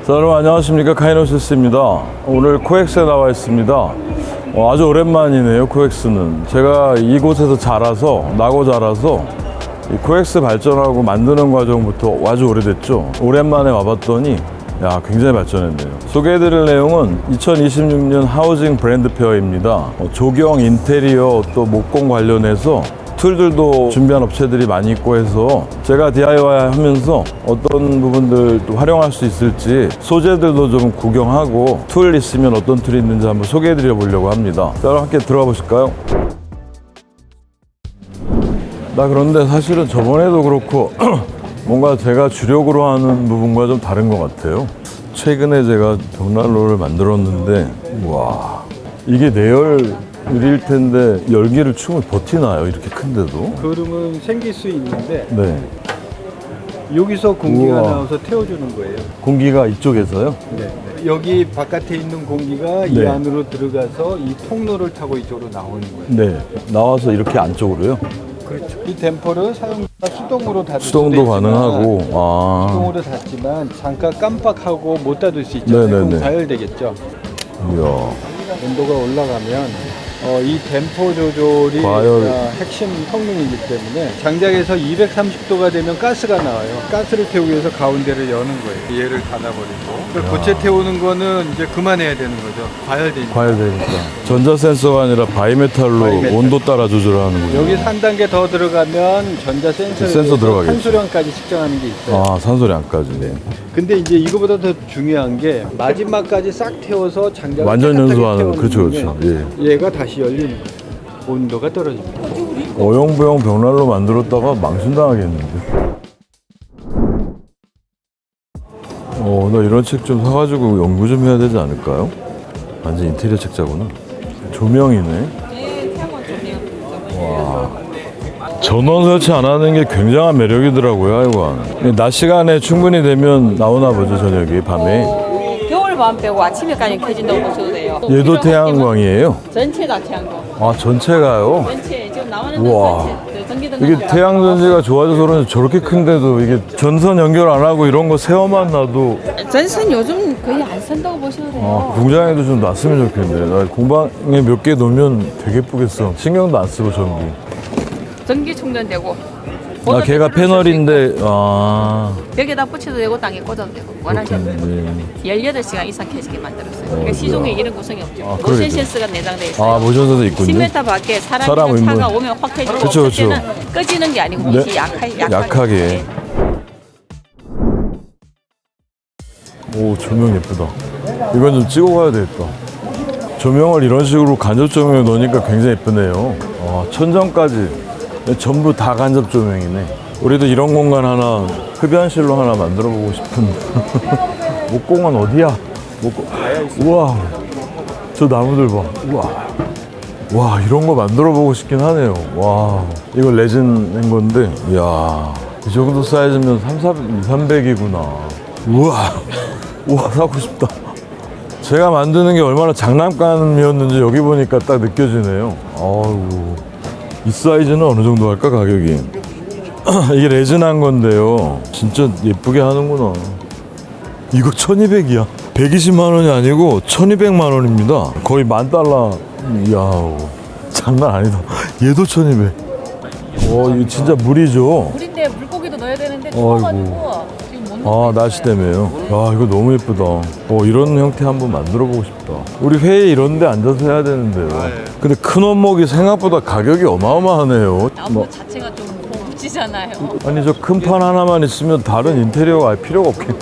자, 여러분 안녕하십니까, 카이노시스입니다. 오늘 코엑스에 나와 있습니다. 아주 오랜만이네요. 코엑스는 제가 이곳에서 나고 자라서 이 코엑스 발전하고 만드는 과정부터 아주 오래됐죠. 오랜만에 와봤더니 굉장히 발전했네요. 소개해드릴 내용은 2026년 하우징 브랜드 페어입니다. 조경, 인테리어, 또 목공 관련해서 툴들도 준비한 업체들이 많이 있고 해서 제가 DIY 하면서 어떤 부분들도 활용할 수 있을지 소재들도 좀 구경하고 툴 있으면 어떤 툴이 있는지 한번 소개해 드려 보려고 합니다. 자, 그럼 함께 들어가 보실까요? 그런데 사실은 저번에도 그렇고 뭔가 제가 주력으로 하는 부분과 좀 다른 것 같아요. 최근에 제가 벽난로를 만들었는데 와, 이게 내열일 텐데 열기를 충분히 버티나요? 이렇게 큰데도? 그러면 생길 수 있는데 네. 여기서 공기가 우와. 나와서 태워주는 거예요. 공기가 이쪽에서요? 네. 여기 바깥에 있는 공기가 이 네. 안으로 들어가서 이 통로를 타고 이쪽으로 나오는 거예요. 네. 나와서 이렇게 안쪽으로요? 그렇죠. 이 댐퍼를 사용자가 수동으로 닫을 수동도 수도 있지만, 가능하고. 수동으로 닫지만 잠깐 깜빡하고 못 닫을 수 있잖아요. 네네네. 그럼 과열되겠죠. 이야. 온도가 올라가면 이 댐퍼 조절이 과열. 핵심 성능이기 때문에 장작에서 230도가 되면 가스가 나와요. 가스를 태우기 위해서 가운데를 여는 거예요. 얘를 닫아버리고. 고체 태우는 거는 이제 그만해야 되는 거죠. 과열되니까. 과열되니까. 전자 센서가 아니라 바이메탈로 바이메탈. 온도 따라 조절하는군요. 여기서 한 단계 더 들어가면 전자 센서 들어가겠죠. 산소량까지 측정하는 게 있어요. 산소량까지. 네. 근데 이제 이거보다 더 중요한 게 마지막까지 싹 태워서 장작을 완전 깨끗하게 연소하는, 태우는 그렇죠, 게 그렇죠. 예. 얘가 다시 열리는 거예요. 온도가 떨어집니다. 어영부영 벽난로 만들었다가 망신당하겠는데. 나 이런 책 좀 사가지고 연구 좀 해야 되지 않을까요? 완전 인테리어 책자구나. 조명이네. 네, 태양광 조명. 와. 전원 설치 안 하는 게 굉장한 매력이더라고요, 이거. 낮 시간에 충분히 되면 나오나 보죠, 저녁에, 밤에. 겨울 밤 빼고 아침에까지 켜진다고 보셔도 돼요. 얘도 태양광이에요? 전체 다 태양광. 전체가요? 전체 지금 나오는 우와. 건 전체 그 전기등. 이게 태양 전지가 좋아져서 그런지 저렇게 큰데도 이게 전선 연결 안 하고 이런 거 세워만 놔도 전선 요즘 거의 안 쓴다고 보셔도 돼요. 공장에도 좀 놨으면 좋겠네. 나 공방에 몇 개 놓으면 되게 예쁘겠어. 신경도 안 쓰고 전기 충전되고. 걔가 패널인데 벽에다 붙여도 되고 땅에 꽂아도 되고 원하셔도 돼요. 네. 18시간 이상 켜지게 만들었어요. 그러니까 시중에 이런 구성이 없죠. 그러겠죠. 모션 센스가 내장되어 있어요. 모션선도 있군요. 10m 밖에 사람 사람이나 차가 의문. 오면 확 켜지고 그쵸, 그쵸. 그때는 꺼지는 게 아니고 네. 빛이 약하게. 오, 조명 예쁘다. 이건 좀 찍어 가야 되겠다. 조명을 이런 식으로 간접 조명에 넣으니까 굉장히 예쁘네요. 천정까지 전부 다 간접 조명이네. 우리도 이런 공간 하나, 흡연실로 하나 만들어 보고 싶은데. 목공은 어디야? 우와, 저 나무들 봐. 우와. 와, 이런 거 만들어 보고 싶긴 하네요. 와, 이거 레진 낸 건데, 이야, 이 정도 사이즈면 300이구나. 우와, 사고 싶다. 제가 만드는 게 얼마나 장난감이었는지 여기 보니까 딱 느껴지네요. 아이고, 이 사이즈는 어느 정도 할까, 가격이? 이게 레진한 건데요. 진짜 예쁘게 하는구나. 이거 1200이야. 120만 원이 아니고 1200만 원입니다. 거의 $10,000. 이야, 장난 아니다. 얘도 1200. 이거 진짜 물이죠? 물인데 물고기도 넣어야 되는데 아이고. 추워가지고 지금 못 넣고 날씨 때문에요. 야, 이거 너무 예쁘다. 이런 형태 한번 만들어 보고 싶다. 우리 회의 이런 데 앉아서 해야 되는데요. 근데 큰 원목이 생각보다 가격이 어마어마하네요. 나무 자체가 좀 고급지잖아요. 아니, 저 큰 판 하나만 있으면 다른 인테리어가 아예 필요가 없겠네.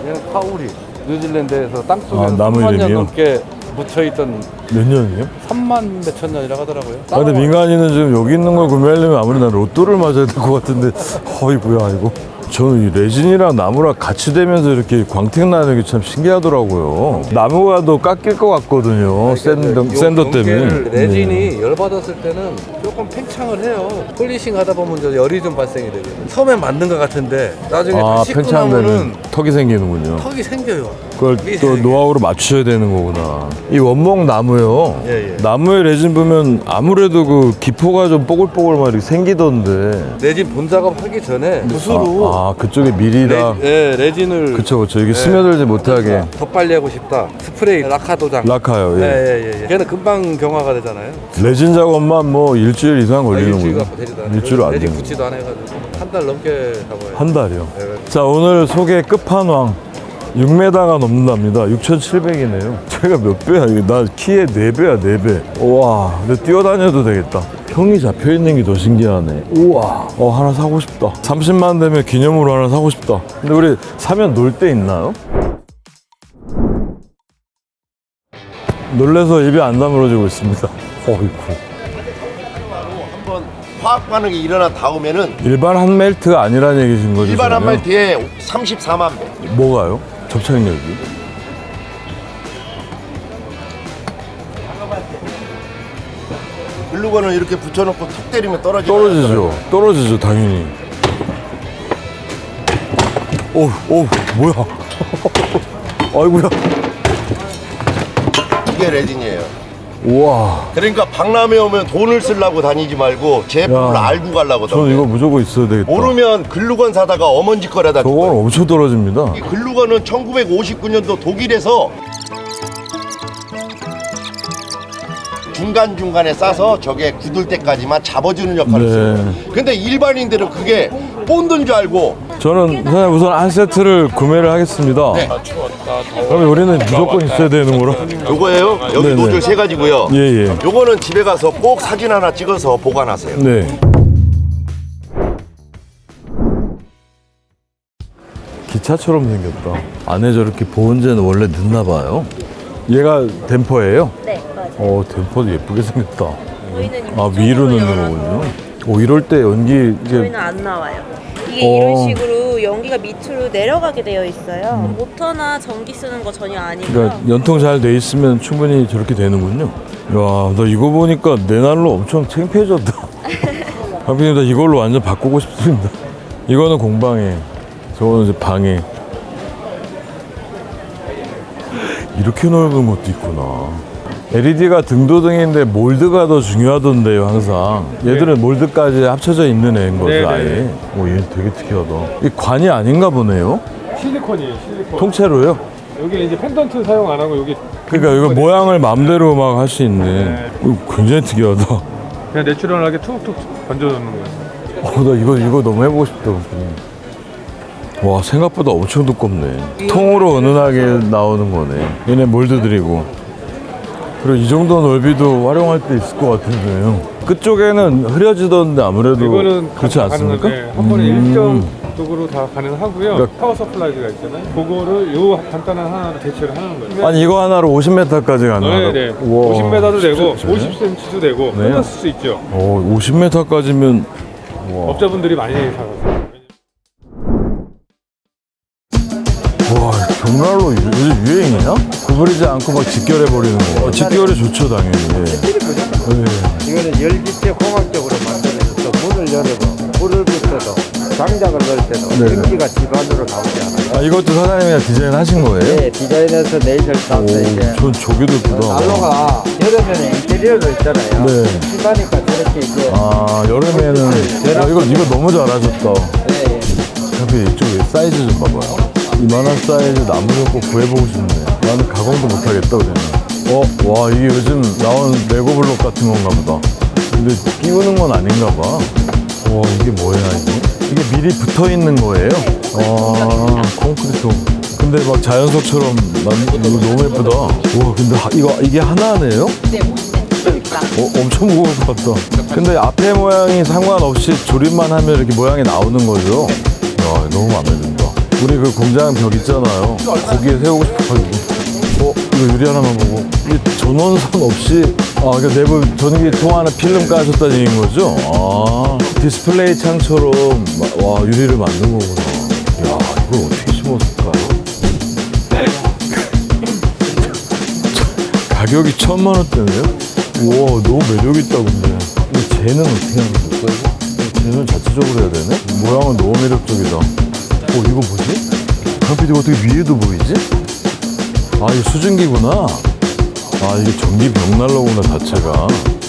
얘는 파우리, 뉴질랜드에서 땅속에 나무 3만 년 이름이요? 넘게 묻혀있던 몇 년이요? 3만 몇천 년이라고 하더라고요. 근데 민간인은 지금 여기 있는 걸 구매하려면 아무리 난 로또를 맞아야 될 것 같은데, 어이구야, 이거. 저는 이 레진이랑 나무랑 같이 되면서 이렇게 광택 나는 게 참 신기하더라고요. 나무가 더 깎일 것 같거든요. 샌더 때문에. 레진이 열받았을 때는 조금 팽창을 해요. 폴리싱 하다 보면 이제 열이 좀 발생이 되거든요. 처음에 만든 것 같은데 나중에 다 씻고 나면은 팽창되는 턱이 생기는군요. 턱이 생겨요. 그걸 또 노하우로 맞추셔야 되는 거구나. 이 원목 나무요. 예, 예. 나무에 레진 보면 아무래도 그 기포가 좀 뽀글뽀글 막 이렇게 생기던데. 레진 본작업 하기 전에 붓으로 아, 그쪽에 미리 다. 레진을 그쵸. 이게 스며들지 못하게. 더 빨리 하고 싶다. 스프레이 라카 도장. 락하요. 예. 예. 걔는 금방 경화가 되잖아요. 레진 작업만 뭐 일주일 이상 걸리는 일주일 거예요. 갖고 되지도 않아요. 일주일 안 레진 되는 붙지도 안 해가지고 한 달 넘게 잡아요. 한 달이요. 네. 자, 오늘 소개 끝판왕 6m가 넘는답니다. 6,700이네요. 제가 몇 배야? 이게 나 키에 4배야, 4배. 우와, 근데 뛰어다녀도 되겠다. 평이 잡혀 있는 게 더 신기하네. 우와, 하나 사고 싶다. 30만 되면 기념으로 하나 사고 싶다. 근데 우리 사면 놀 때 있나요? 놀래서 입이 안 다물어지고 있습니다. 어이구. 한번 화학 반응이 일어나 닿으면은 일반 한 멜트가 아니라는 얘기신 거죠? 일반 한 그러면? 말티에 34만 배. 뭐가요? 접착력이? 글루건을 이렇게 붙여놓고 툭 때리면 떨어지죠. 떨어지죠, 당연히. 오, 뭐야. 아이고야. 이게 레진이에요. 우와. 그러니까 박람회 오면 돈을 쓰려고 다니지 말고 제품을 야, 알고 가려고. 저는 이거 무조건 있어야 되겠다. 모르면 글루건 사다가 어먼지거리다. 저건 엄청 떨어집니다. 이 글루건은 1959년도 독일에서 중간중간에 싸서 저게 굳을 때까지만 잡아주는 역할을 네. 써요. 근데 일반인들은 그게 본드인 줄 알고. 저는 선생님 우선 한 세트를 구매를 하겠습니다. 네. 그러면 우리는 무조건 있어야 되는 거라. 요거예요. 여기 네네. 노즐 3가지고요. 예. 요거는 집에 가서 꼭 사진 하나 찍어서 보관하세요. 네. 기차처럼 생겼다. 안에 저렇게 보온재는 원래 넣나 봐요. 얘가 댐퍼예요? 네, 맞아요. 댐퍼도 예쁘게 생겼다. 저희는 위로 넣는 거군요. 이럴 때 연기 이게 저희는 안 나와요. 이게 어. 이런 식으로 연기가 밑으로 내려가게 되어 있어요. 모터나 전기 쓰는 거 전혀 아니고요. 그러니까 연통 잘 돼 있으면 충분히 저렇게 되는군요. 야, 나 이거 보니까 내 날로 엄청 창피해졌다. 하필 나 이걸로 완전 바꾸고 싶습니다. 이거는 공방에, 저거는 이제 방에. 이렇게 넓은 것도 있구나. LED가 등도등인데 몰드가 더 중요하던데요, 항상. 얘들은 몰드까지 합쳐져 있는 애인 거죠, 네, 아예. 네. 얘 되게 특이하다. 이 관이 아닌가 보네요? 실리콘이에요, 실리콘. 통째로요? 여기 이제 펜던트 사용 안 하고 여기 그러니까 이거 모양을 마음대로 막 할 수 있네. 네. 이거 굉장히 특이하다. 그냥 내추럴하게 툭툭 던져놓는 거예요. 나 이거 너무 해보고 싶다. 와, 생각보다 엄청 두껍네. 통으로 은은하게 나오는 거네. 얘네 몰드들이고. 그리고 이 정도 넓이도 활용할 때 있을 것 같은데요. 끝쪽에는 흐려지던데 아무래도 이거는 그렇지 않습니까? 한 번에 일정 쪽으로 다 가능하고요. 그러니까- 파워 서플라이즈가 있잖아요. 그거를 요 간단한 하나로 대체를 하는 거예요. 아니 이거 하나로 50m까지 가능하다고? 네. 우와, 50m도 되고 진짜? 50cm도 되고 네. 끊었을 수 있죠. 50m까지면 업자분들이 많이 사가세요. 와, 경랄로 요즘 유행이냐? 구부리지 않고 막 직결해버리는 거. 직결이 좋죠, 당연히. 네. 이거는 열기체 공학적으로 만들어져서 문을 열어도 불을 붙여도 장작을 넣을 때도 네네. 연기가 집안으로 나오지 않아요. 이것도 사장님이 디자인 하신 거예요? 네, 디자인해서 네이처를 따서 이제 전 저기도 예쁘다. 난로가 여름에는 인테리어로 있잖아요. 네. 심하니까 저렇게 이제 여름에는 이거 너무 잘하셨다. 네, 하필 이쪽에 사이즈 좀 봐봐요. 이만한 사이즈 나무 좀 꼭 구해보고 싶네. 나는 가공도 못하겠다 그러면. 와, 이게 요즘 나온 레고 블록 같은 건가 보다. 근데 끼우는 건 아닌가 봐. 와, 이게 뭐야 이게 미리 붙어 있는 거예요? 콘크리트. 근데 막 자연석처럼 이거 너무 예쁘다. 와, 근데 이게 하나네요? 네, 50cm입니다. 엄청 무거울 것 같다. 근데 앞에 모양이 상관없이 조립만 하면 이렇게 모양이 나오는 거죠? 야, 너무 마음에 든다. 우리 그 공장 벽 있잖아요. 거기에 세우고 싶어가지고. 이거 유리 하나만 보고. 이 전원선 없이, 그러니까 내부 전기통 안에 필름 까셨다는 얘기인 거죠? 디스플레이 창처럼, 유리를 만든 거구나. 야, 이걸 어떻게 심었을까요? 가격이 1,000,000원대네요? 우와, 너무 매력있다, 근데. 이 쟤는 어떻게 하는 걸까요? 쟤는 자체적으로 해야 되네? 모양은 너무 매력적이다. 이거 뭐지? 강PD 어떻게 위에도 보이지? 아, 이게 수증기구나. 아, 이게 전기 벽난로구나, 자체가.